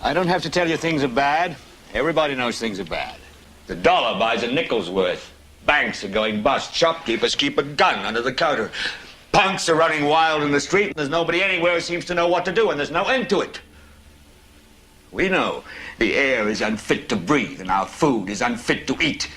I don't have to tell you things are bad. Everybody knows things are bad. The dollar buys a nickel's worth. Banks are going bust. Shopkeepers keep a gun under the counter. Punks are running wild in the street, and there's nobody anywhere who seems to know what to do, and there's no end to it. We know the air is unfit to breathe, and our food is unfit to eat.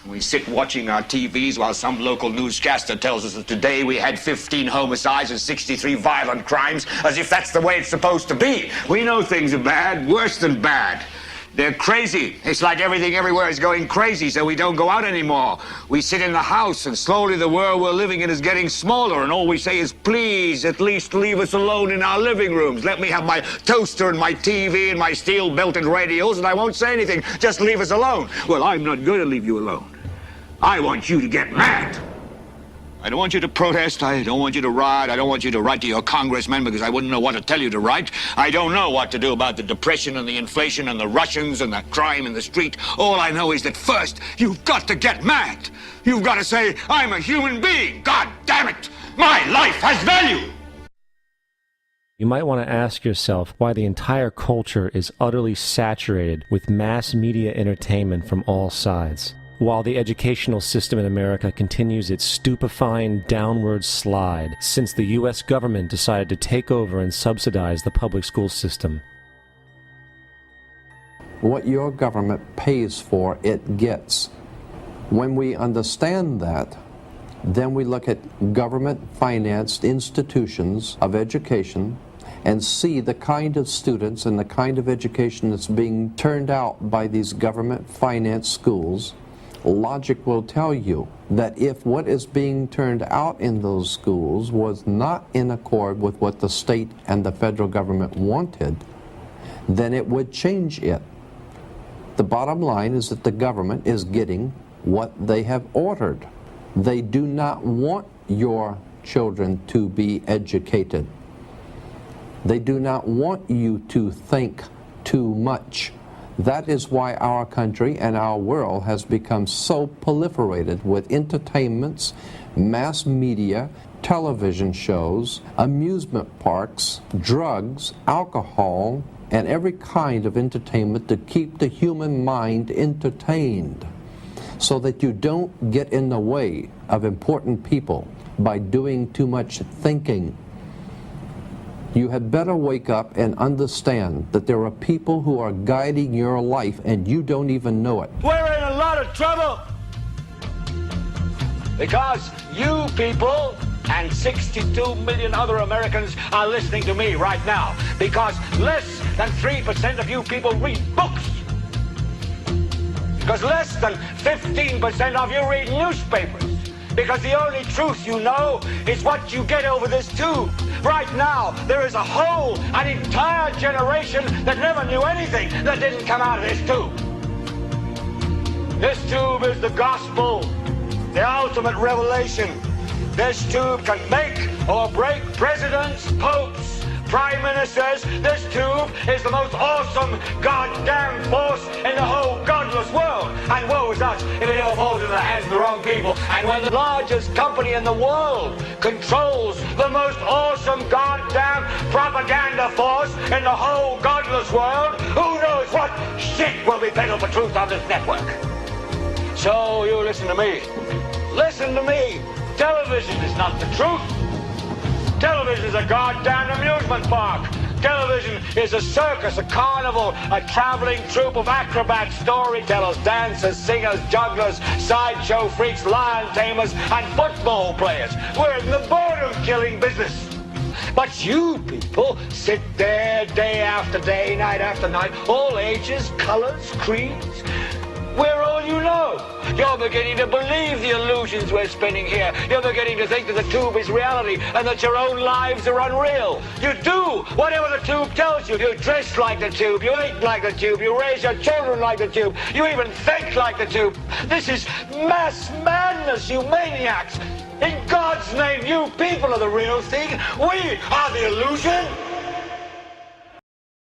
We sit watching our TVs while some local newscaster tells us that today we had 15 homicides and 63 violent crimes, as if that's the way it's supposed to be. We know things are bad, worse than bad. They're crazy. It's like everything everywhere is going crazy, so we don't go out anymore. We sit in the house, and slowly the world we're living in is getting smaller, and all we say is, please, at least leave us alone in our living rooms. Let me have my toaster and my TV and my steel-belted radios, and I won't say anything. Just leave us alone. Well, I'm not going to leave you alone. I want you to get mad. I don't want you to protest. I don't want you to riot. I don't want you to write to your congressman because I wouldn't know what to tell you to write. I don't know what to do about the depression and the inflation and the Russians and the crime in the street. All I know is that first, you've got to get mad. You've got to say, I'm a human being. God damn it. My life has value. You might want to ask yourself why the entire culture is utterly saturated with mass media entertainment from all sides, while the educational system in America continues its stupefying downward slide since the U.S. government decided to take over and subsidize the public school system. What your government pays for, it gets. When we understand that, then we look at government-financed institutions of education and see the kind of students and the kind of education that's being turned out by these government-financed schools. Logic will tell you that if what is being turned out in those schools was not in accord with what the state and the federal government wanted, then it would change it. The bottom line is that the government is getting what they have ordered. They do not want your children to be educated. They do not want you to think too much. That is why our country and our world has become so proliferated with entertainments, mass media, television shows, amusement parks, drugs, alcohol, and every kind of entertainment to keep the human mind entertained so that you don't get in the way of important people by doing too much thinking. You had better wake up and understand that there are people who are guiding your life and you don't even know it. We're in a lot of trouble because you people and 62 million other Americans are listening to me right now because less than 3% of you people read books. Because less than 15% of you read newspapers. Because the only truth you know is what you get over this tube. Right now, there is an entire generation that never knew anything that didn't come out of this tube. This tube is the gospel, the ultimate revelation. This tube can make or break presidents, popes, prime ministers. This tube is the most awesome goddamn force in the whole godless world. And woe is us if it ever falls into the hands of the wrong people. And when the largest company in the world controls the most awesome goddamn propaganda force in the whole godless world, who knows what shit will be peddled for truth on this network. So you listen to me. Listen to me. Television is not the truth. Television is a goddamn amusement park. Television is a circus, a carnival, a traveling troupe of acrobats, storytellers, dancers, singers, jugglers, sideshow freaks, lion tamers, and football players. We're in the boredom-killing business. But you people sit there day after day, night after night, all ages, colors, creeds. We're all you know. You're beginning to believe the illusions we're spinning here. You're beginning to think that the tube is reality and that your own lives are unreal. You do whatever the tube tells you. You dress like the tube. You eat like the tube. You raise your children like the tube. You even think like the tube. This is mass madness, you maniacs. In God's name, you people are the real thing. We are the illusion.